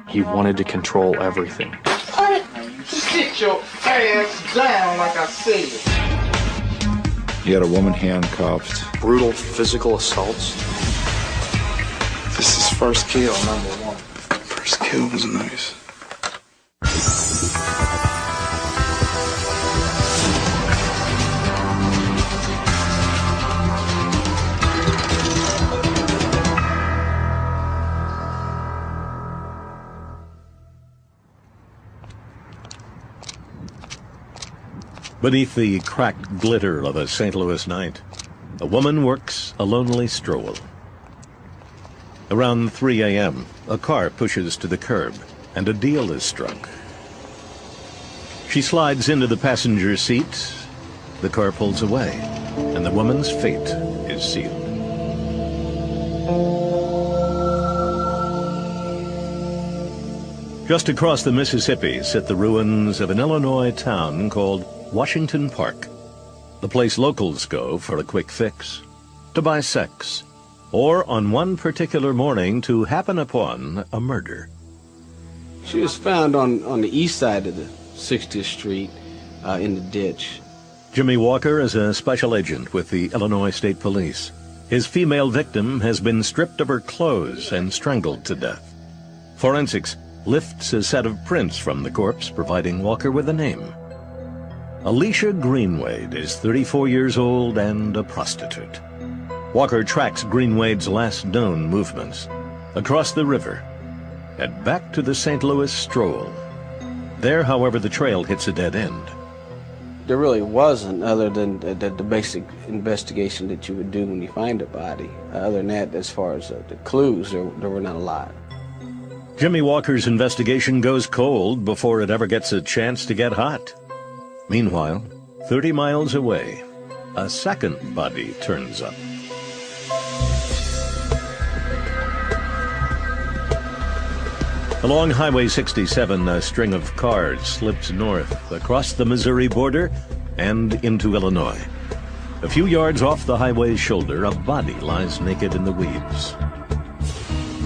He wanted to control everything. Sit your ass down like I said. He had a woman handcuffed. Brutal physical assaults. This is first kill, number one. First kill was nice. Beneath the cracked glitter of a St. Louis night, a woman works a lonely stroll. Around 3 a.m., a car pushes to the curb, and a deal is struck. She slides into the passenger seat, the car pulls away, and the woman's fate is sealed. Just across the Mississippi sit the ruins of an Illinois town called Washington Park, the place locals go for a quick fix, to buy sex, or on one particular morning to happen upon a murder. She was found on the east side of the 60th Street in the ditch. Jimmy Walker is a special agent with the Illinois State Police. His female victim has been stripped of her clothes and strangled to death. Forensics lifts a set of prints from the corpse, providing Walker with a name. Alicia Greenwade is 34 years old and a prostitute. Walker tracks Greenwade's last known movements across the river and back to the St. Louis stroll. There, however, the trail hits a dead end. There really wasn't, other than the basic investigation that you would do when you find a body. Other than that, as far as the clues, there were not a lot. Jimmy Walker's investigation goes cold before it ever gets a chance to get hot. Meanwhile, 30 miles away, a second body turns up. Along Highway 67, a string of cars slips north across the Missouri border and into Illinois. A few yards off the highway's shoulder, a body lies naked in the weeds.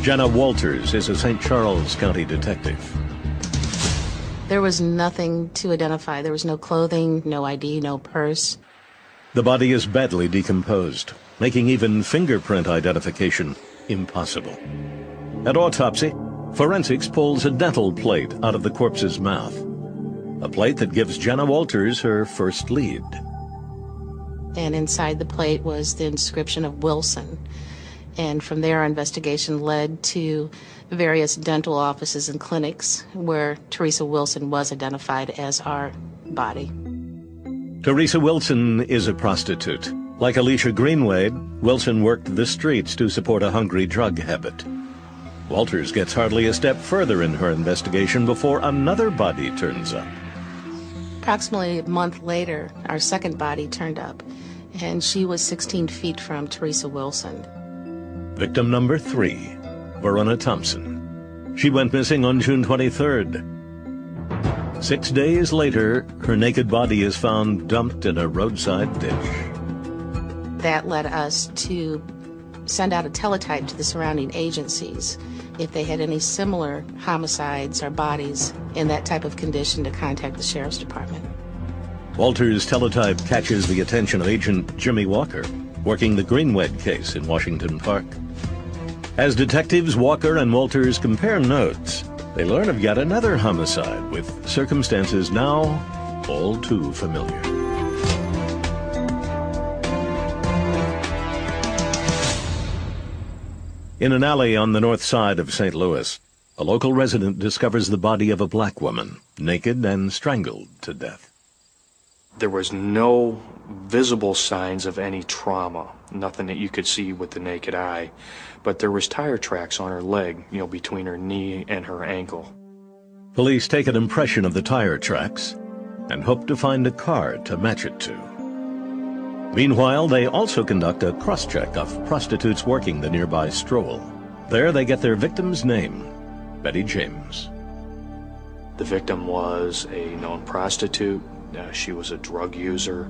Jenna Walters is a St. Charles County detective. There was nothing to identify. There was no clothing, no ID, no purse. The body is badly decomposed, making even fingerprint identification impossible. At autopsy, forensics pulls a dental plate out of the corpse's mouth, a plate that gives Jenna Walters her first lead. And inside the plate was the inscription of Wilson. And from there, our investigation led to various dental offices and clinics where Teresa Wilson was identified as our body. Teresa Wilson is a prostitute. Like Alicia Greenwade, Wilson worked the streets to support a hungry drug habit. Walters gets hardly a step further in her investigation before another body turns up. Approximately a month later, our second body turned up, and she was 16 feet from Teresa Wilson. Victim number 3, Verona Thompson. She went missing on June 23rd. 6 days later, her naked body is found dumped in a roadside ditch. That led us to send out a teletype to the surrounding agencies if they had any similar homicides or bodies in that type of condition, to contact the Sheriff's Department. Walters' teletype catches the attention of Agent Jimmy Walker, working the Greenwade case in Washington Park. As detectives Walker and Walters compare notes, they learn of yet another homicide with circumstances now all too familiar. In an alley on the north side of St. Louis, a local resident discovers the body of a black woman, naked and strangled to death. There was no visible signs of any trauma, nothing that you could see with the naked eye, but there was tire tracks on her leg, between her knee and her ankle. Police take an impression of the tire tracks and hope to find a car to match it to. Meanwhile, they also conduct a cross-check of prostitutes working the nearby stroll. There they get their victim's name, Betty James. The victim was a known prostitute. She was a drug user.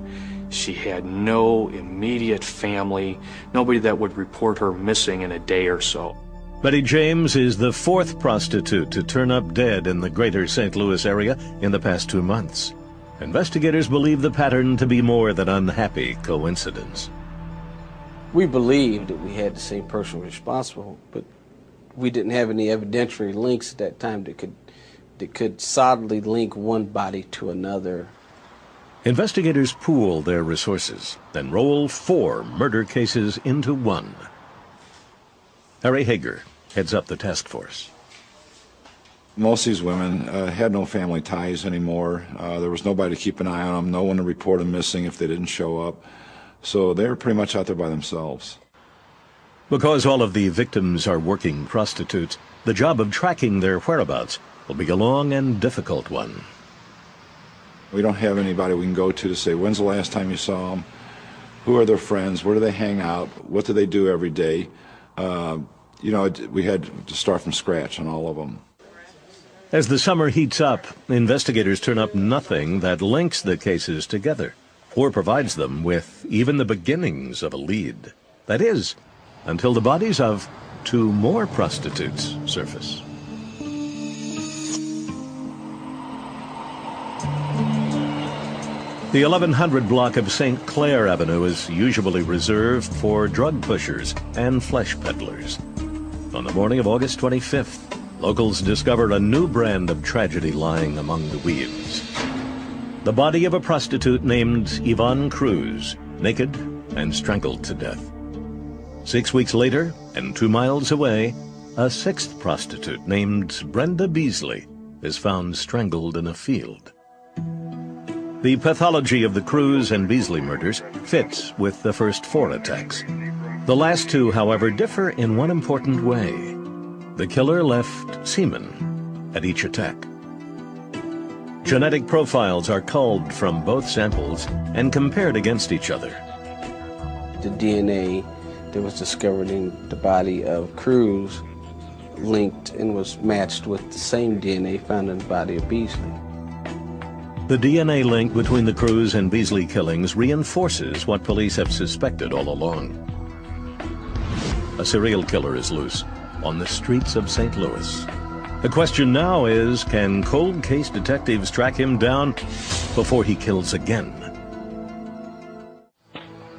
She had no immediate family, nobody that would report her missing in a day or so. Betty James is the fourth prostitute to turn up dead in the greater St. Louis area in the past 2 months. Investigators believe the pattern to be more than unhappy coincidence. We believed that we had the same person responsible, but we didn't have any evidentiary links at that time that could solidly link one body to another. Investigators pool their resources, then roll 4 murder cases into one. Harry Hager heads up the task force. Most of these women had no family ties anymore. There was nobody to keep an eye on them, no one to report them missing if they didn't show up. So they were pretty much out there by themselves. Because all of the victims are working prostitutes, the job of tracking their whereabouts will be a long and difficult one. We don't have anybody we can go to say, when's the last time you saw them? Who are their friends? Where do they hang out? What do they do every day? We had to start from scratch on all of them. As the summer heats up, investigators turn up nothing that links the cases together or provides them with even the beginnings of a lead. That is, until the bodies of 2 more prostitutes surface. The 1100 block of St. Clair Avenue is usually reserved for drug pushers and flesh peddlers. On the morning of August 25th, locals discover a new brand of tragedy lying among the weeds. The body of a prostitute named Yvonne Cruz, naked and strangled to death. 6 weeks later, and 2 miles away, a 6th prostitute named Brenda Beasley is found strangled in a field. The pathology of the Cruz and Beasley murders fits with the first 4 attacks. The last 2, however, differ in one important way. The killer left semen at each attack. Genetic profiles are culled from both samples and compared against each other. The DNA that was discovered in the body of Cruz linked and was matched with the same DNA found in the body of Beasley. The DNA link between the Cruz and Beasley killings reinforces what police have suspected all along. A serial killer is loose on the streets of St. Louis. The question now is, can cold case detectives track him down before he kills again?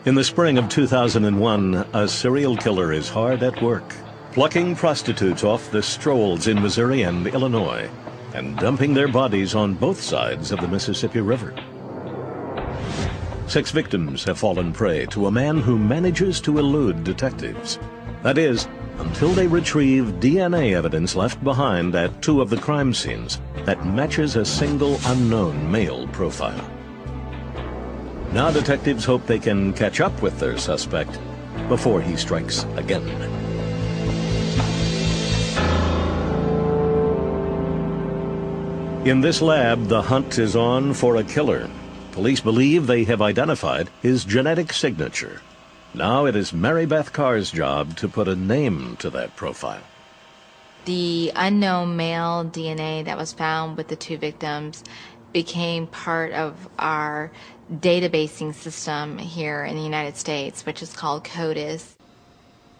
In the spring of 2001, a serial killer is hard at work, plucking prostitutes off the strolls in Missouri and Illinois and dumping their bodies on both sides of the Mississippi River. 6 victims have fallen prey to a man who manages to elude detectives. That is, until they retrieve DNA evidence left behind at 2 of the crime scenes that matches a single unknown male profile. Now detectives hope they can catch up with their suspect before he strikes again. In this lab, the hunt is on for a killer. Police believe they have identified his genetic signature. Now it is Mary Beth Carr's job to put a name to that profile. The unknown male DNA that was found with the 2 victims became part of our databasing system here in the United States, which is called CODIS.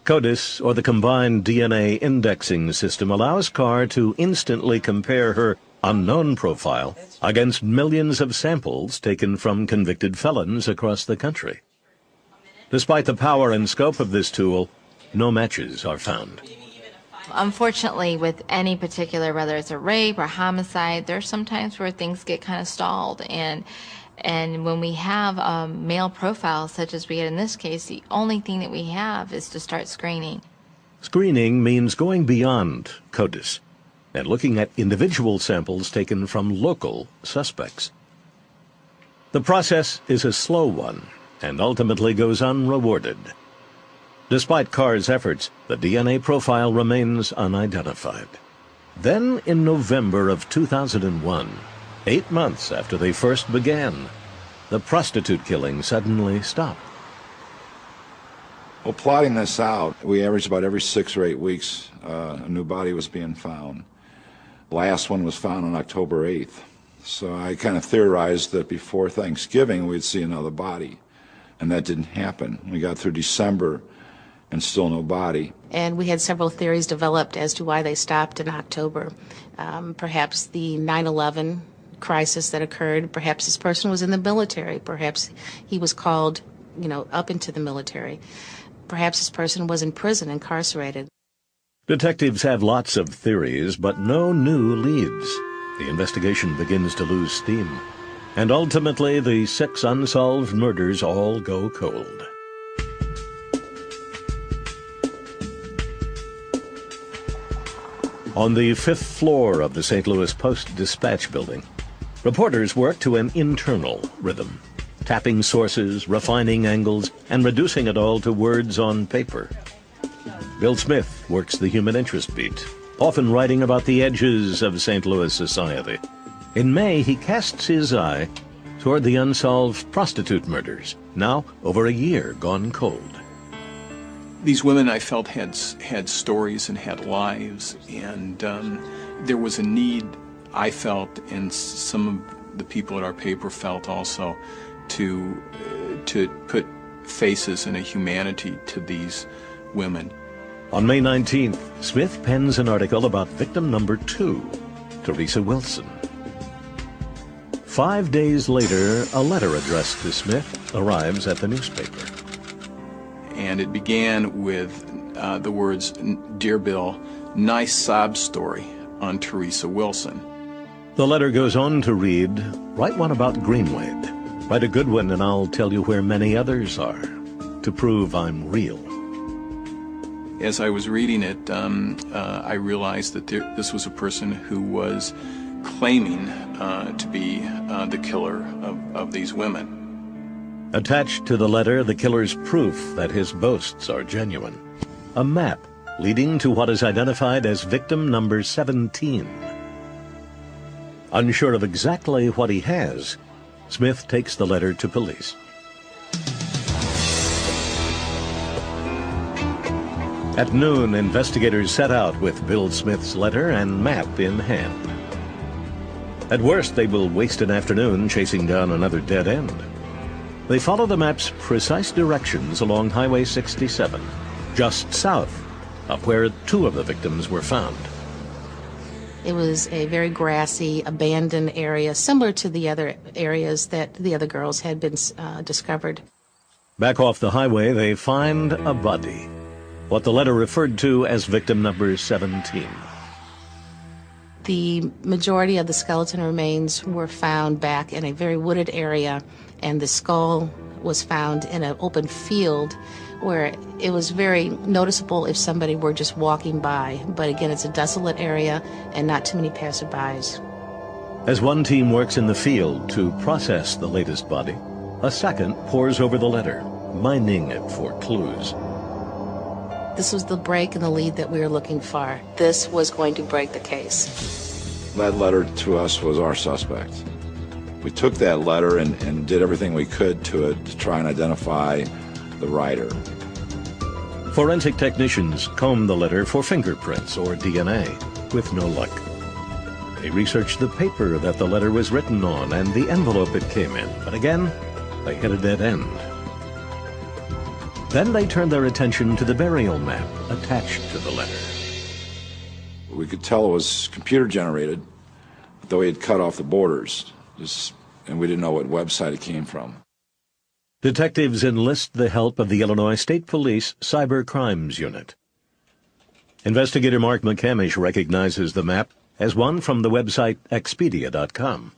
CODIS, or the Combined DNA Indexing System, allows Carr to instantly compare her unknown profile against millions of samples taken from convicted felons across the country. Despite the power and scope of this tool, no matches are found. Unfortunately, with any particular, whether it's a rape or homicide, there's some times where things get kind of stalled. And when we have a male profile, such as we had in this case, the only thing that we have is to start screening. Screening means going beyond CODIS and looking at individual samples taken from local suspects. The process is a slow one and ultimately goes unrewarded. Despite Carr's efforts, the DNA profile remains unidentified. Then, in November of 2001, 8 months after they first began, the prostitute killing suddenly stopped. Well, plotting this out, we averaged about every 6 or 8 weeks a new body was being found. The last one was found on October 8th. So I kind of theorized that before Thanksgiving we'd see another body, and that didn't happen. We got through December, and still no body. And we had several theories developed as to why they stopped in October. Perhaps the 9/11 crisis that occurred, perhaps this person was in the military, perhaps he was called, up into the military. Perhaps this person was in prison, incarcerated. Detectives have lots of theories, but no new leads. The investigation begins to lose steam. And ultimately, the 6 unsolved murders all go cold. On the 5th floor of the St. Louis Post-Dispatch building, reporters work to an internal rhythm, tapping sources, refining angles, and reducing it all to words on paper. Bill Smith works the human interest beat, often writing about the edges of St. Louis society. In May, he casts his eye toward the unsolved prostitute murders, now over a year gone cold. These women, I felt, had stories and had lives, and there was a need, I felt, and some of the people at our paper felt also, to put faces and a humanity to these women. On May 19th, Smith pens an article about victim number 2, Teresa Wilson. 5 days later, a letter addressed to Smith arrives at the newspaper. And it began with the words, "Dear Bill, nice sob story on Teresa Wilson." The letter goes on to read, "Write one about Greenwade. Write a good one and I'll tell you where many others are, to prove I'm real." As I was reading it, I realized that this was a person who was claiming to be the killer of these women. Attached to the letter, the killer's proof that his boasts are genuine. A map leading to what is identified as victim number 17. Unsure of exactly what he has, Smith takes the letter to police. At noon, investigators set out with Bill Smith's letter and map in hand. At worst, they will waste an afternoon chasing down another dead end. They follow the map's precise directions along Highway 67, just south of where 2 of the victims were found. It was a very grassy, abandoned area, similar to the other areas that the other girls had been discovered. Back off the highway, they find a body, what the letter referred to as victim number 17. The majority of the skeleton remains were found back in a very wooded area, and the skull was found in an open field where it was very noticeable if somebody were just walking by. But again, it's a desolate area and not too many passerbys. As one team works in the field to process the latest body, a second pores over the letter, mining it for clues. This was the break in the lead that we were looking for. This was going to break the case. That letter to us was our suspect. We took that letter and did everything we could to try and identify the writer. Forensic technicians combed the letter for fingerprints or DNA, with no luck. They researched the paper that the letter was written on and the envelope it came in, but again, they hit a dead end. Then they turned their attention to the burial map attached to the letter. We could tell it was computer-generated, though he had cut off the borders, and we didn't know what website it came from. Detectives enlist the help of the Illinois State Police Cyber Crimes Unit. Investigator Mark McCamish recognizes the map as one from the website Expedia.com.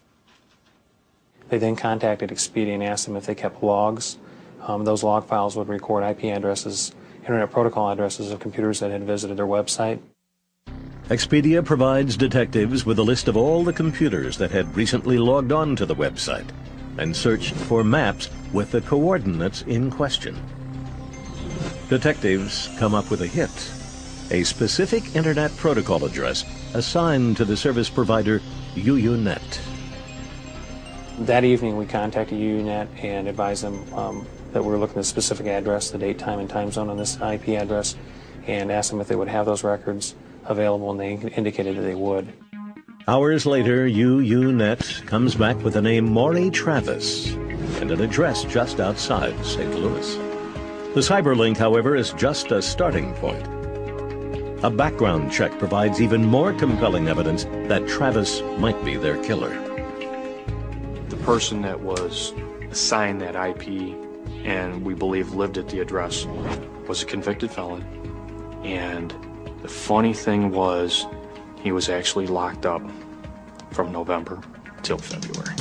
They then contacted Expedia and asked them if they kept logs. Those log files would record IP addresses, Internet Protocol addresses of computers that had visited their website. Expedia provides detectives with a list of all the computers that had recently logged on to the website and searched for maps with the coordinates in question. Detectives come up with a hit, a specific Internet Protocol address assigned to the service provider UUNet. That evening we contacted UUNet and advised them that we were looking at a specific address, the date, time, and time zone on this IP address, and asked them if they would have those records available, and they indicated that they would. Hours later, UUNet comes back with the name Maury Travis and an address just outside St. Louis. The cyberlink, however, is just a starting point. A background check provides even more compelling evidence that Travis might be their killer. The person that was assigned that IP and we believe lived at the address was a convicted felon. And the funny thing was, he was actually locked up from November till February.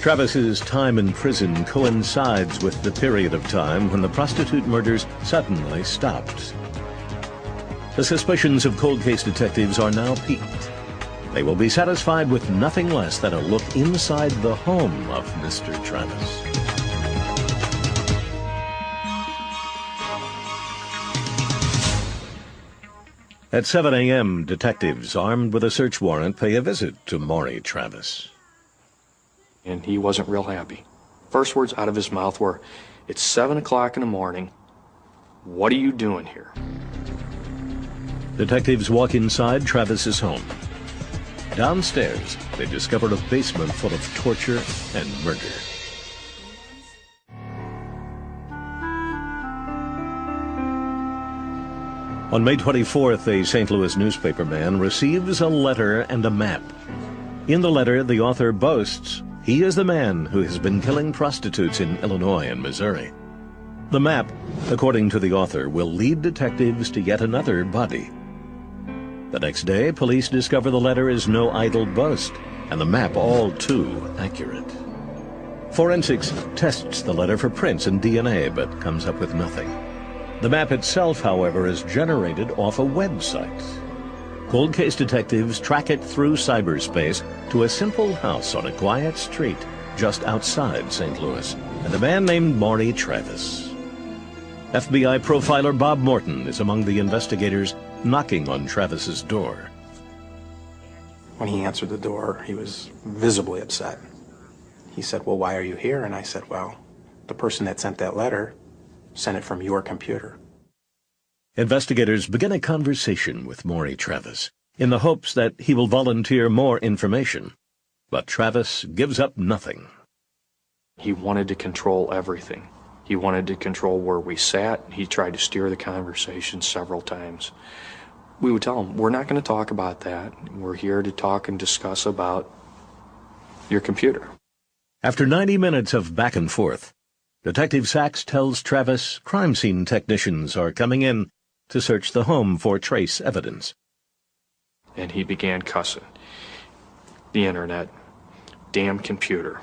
Travis's time in prison coincides with the period of time when the prostitute murders suddenly stopped. The suspicions of cold case detectives are now peaked. They will be satisfied with nothing less than a look inside the home of Mr. Travis. At 7 a.m., detectives armed with a search warrant pay a visit to Maury Travis. And he wasn't real happy. First words out of his mouth were, "It's 7 o'clock in the morning. What are you doing here?" Detectives walk inside Travis's home. Downstairs, they discover a basement full of torture and murder. On May 24th, a St. Louis newspaperman receives a letter and a map. In the letter, the author boasts he is the man who has been killing prostitutes in Illinois and Missouri. The map, according to the author, will lead detectives to yet another body. The next day, police discover the letter is no idle boast, and the map all too accurate. Forensics tests the letter for prints and DNA, but comes up with nothing. The map itself, however, is generated off a website. Cold case detectives track it through cyberspace to a simple house on a quiet street just outside St. Louis, and a man named Maury Travis. FBI profiler Bob Morton is among the investigators knocking on Travis's door. When he answered the door, he was visibly upset. He said, "Well, why are you here?" And I said, "Well, the person that sent that letter sent it from your computer." Investigators begin a conversation with Maury Travis in the hopes that he will volunteer more information. But Travis gives up nothing. He wanted to control everything. He wanted to control where we sat. He tried to steer the conversation several times. We would tell him, "We're not going to talk about that. We're here to talk and discuss about your computer." After 90 minutes of back and forth, Detective Sachs tells Travis crime scene technicians are coming in to search the home for trace evidence. And he began cussing. The internet, damn computer.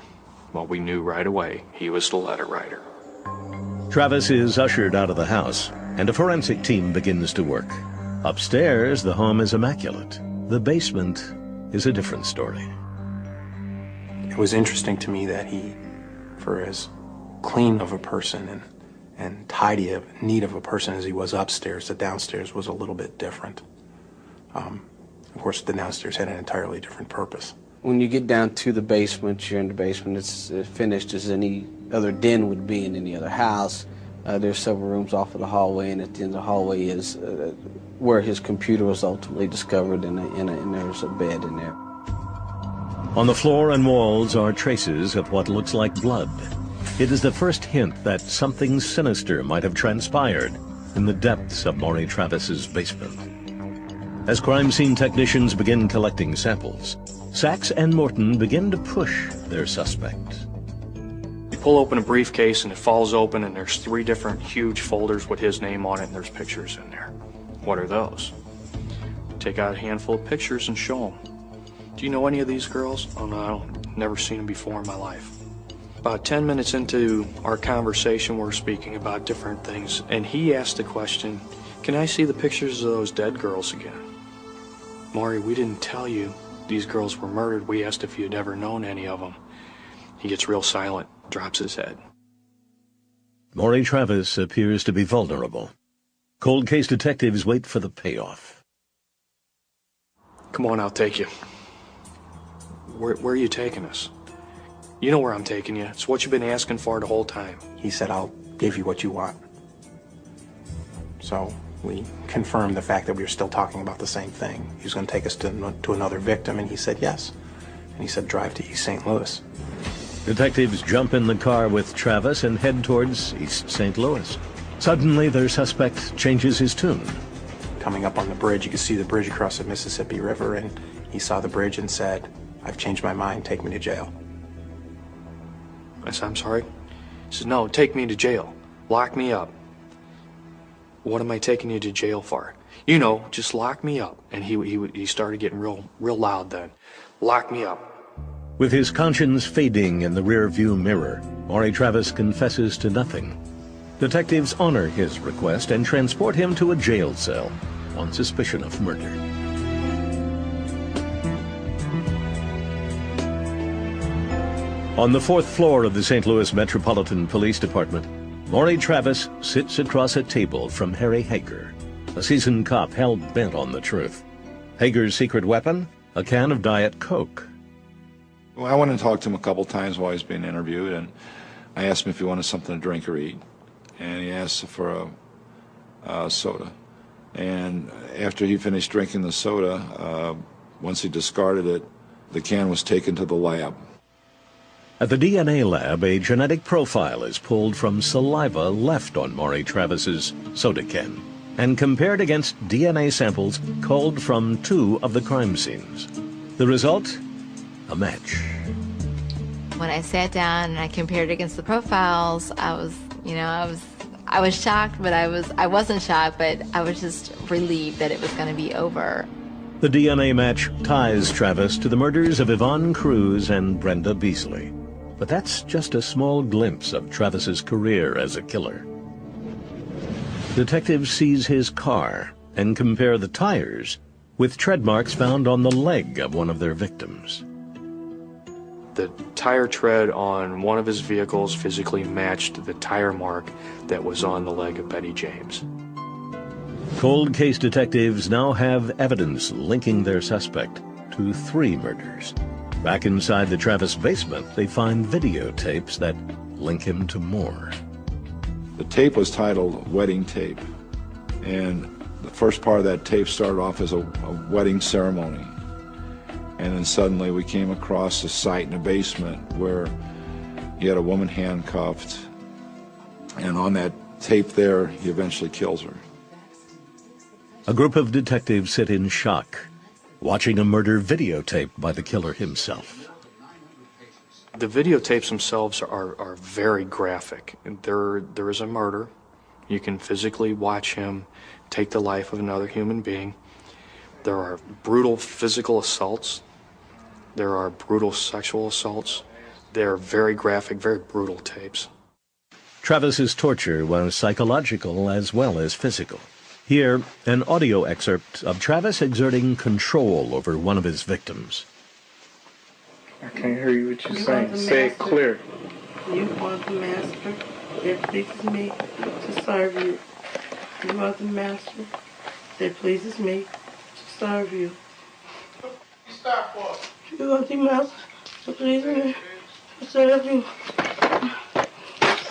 Well, we knew right away he was the letter writer. Travis is ushered out of the house, and a forensic team begins to work. Upstairs, the home is immaculate. The basement is a different story. It was interesting to me that he, for as clean of a person and tidy of neat of a person as he was upstairs, the downstairs was a little bit different. Of course, the downstairs had an entirely different purpose. When you get down to the basement, you're in the basement. It's finished as any other den would be in any other house. There's several rooms off of the hallway, and at the end of the hallway is where his computer was ultimately discovered, and there's a bed in there. On the floor and walls are traces of what looks like blood. It is the first hint that something sinister might have transpired in the depths of Maury Travis's basement. As crime scene technicians begin collecting samples, Sachs and Morton begin to push their suspect. You pull open a briefcase and it falls open and there's 3 different huge folders with his name on it and there's pictures in there. What are those? Take out a handful of pictures and show them. Do you know any of these girls? Oh no, I've never seen them before in my life. About 10 minutes into our conversation, we're speaking about different things, and he asked the question, "Can I see the pictures of those dead girls again?" "Maury, we didn't tell you these girls were murdered. We asked if you'd ever known any of them." He gets real silent, drops his head. Maury Travis appears to be vulnerable. Cold case detectives wait for the payoff. "Come on, I'll take you." Where are you taking us?" "You know where I'm taking you. It's what you've been asking for the whole time." He said, "I'll give you what you want." So we confirmed the fact that we were still talking about the same thing. He was going to take us to another victim, and he said yes. And he said, "Drive to East St. Louis." Detectives jump in the car with Travis and head towards East St. Louis. Suddenly, their suspect changes his tune. Coming up on the bridge, you could see the bridge across the Mississippi River, and he saw the bridge and said, "I've changed my mind, take me to jail." I said, "I'm sorry?" He says, "No, take me to jail. Lock me up." "What am I taking you to jail for?" "You know, just lock me up." And he started getting real loud then. "Lock me up." With his conscience fading in the rear-view mirror, Maury Travis confesses to nothing. Detectives honor his request and transport him to a jail cell on suspicion of murder. On the 4th floor of the St. Louis Metropolitan Police Department, Maury Travis sits across a table from Harry Hager, a seasoned cop hell-bent on the truth. Hager's secret weapon? A can of Diet Coke. Well, I went and talked to him a couple times while he was being interviewed, and I asked him if he wanted something to drink or eat, and he asked for a soda. And after he finished drinking the soda, once he discarded it, the can was taken to the lab. At the DNA lab, a genetic profile is pulled from saliva left on Maury Travis's soda can and compared against DNA samples culled from 2 of the crime scenes. The result? A match. When I sat down and I compared against the profiles, I was shocked, but I wasn't shocked, but I was just relieved that it was going to be over. The DNA match ties Travis to the murders of Yvonne Cruz and Brenda Beasley. But that's just a small glimpse of Travis's career as a killer. Detectives seize his car and compare the tires with tread marks found on the leg of one of their victims. The tire tread on one of his vehicles physically matched the tire mark that was on the leg of Betty James. Cold case detectives now have evidence linking their suspect to 3 murders. Back inside the Travis basement, they find videotapes that link him to more. The tape was titled Wedding Tape, and the first part of that tape started off as a wedding ceremony. And then suddenly we came across a site in a basement where he had a woman handcuffed, and on that tape there, he eventually kills her. A group of detectives sit in shock, watching a murder videotaped by the killer himself. The videotapes themselves are very graphic. There is a murder. You can physically watch him take the life of another human being. There are brutal physical assaults. There are brutal sexual assaults. They're very graphic, very brutal tapes. Travis's torture was psychological as well as physical. Here, an audio excerpt of Travis exerting control over one of his victims. I can't hear you what you're saying. Say it clear. You are the master that pleases me to serve you. You are the master that pleases me to serve you. Stop what? You are the master that pleases me to serve you.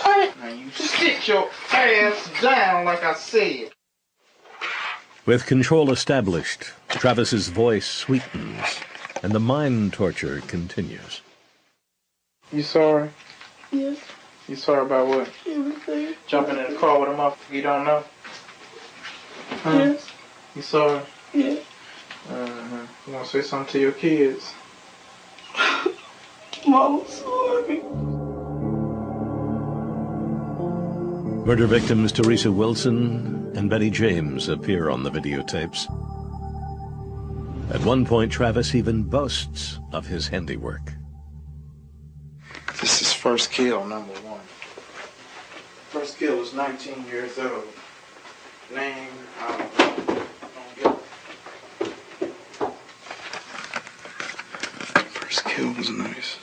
Now you sit your ass down like I said. With control established, Travis's voice sweetens, and the mind torture continues. You sorry? Yes. You sorry about what? Everything. Jumping in the car with a motherfucker you don't know? Huh? Yes. You sorry? Yes. You want to say something to your kids? Mama, sorry. Murder victims Teresa Wilson and Betty James appear on the videotapes. At one point, Travis even boasts of his handiwork. This is first kill, number 1. First kill was 19 years old. Name, I don't get it. First kill was nice.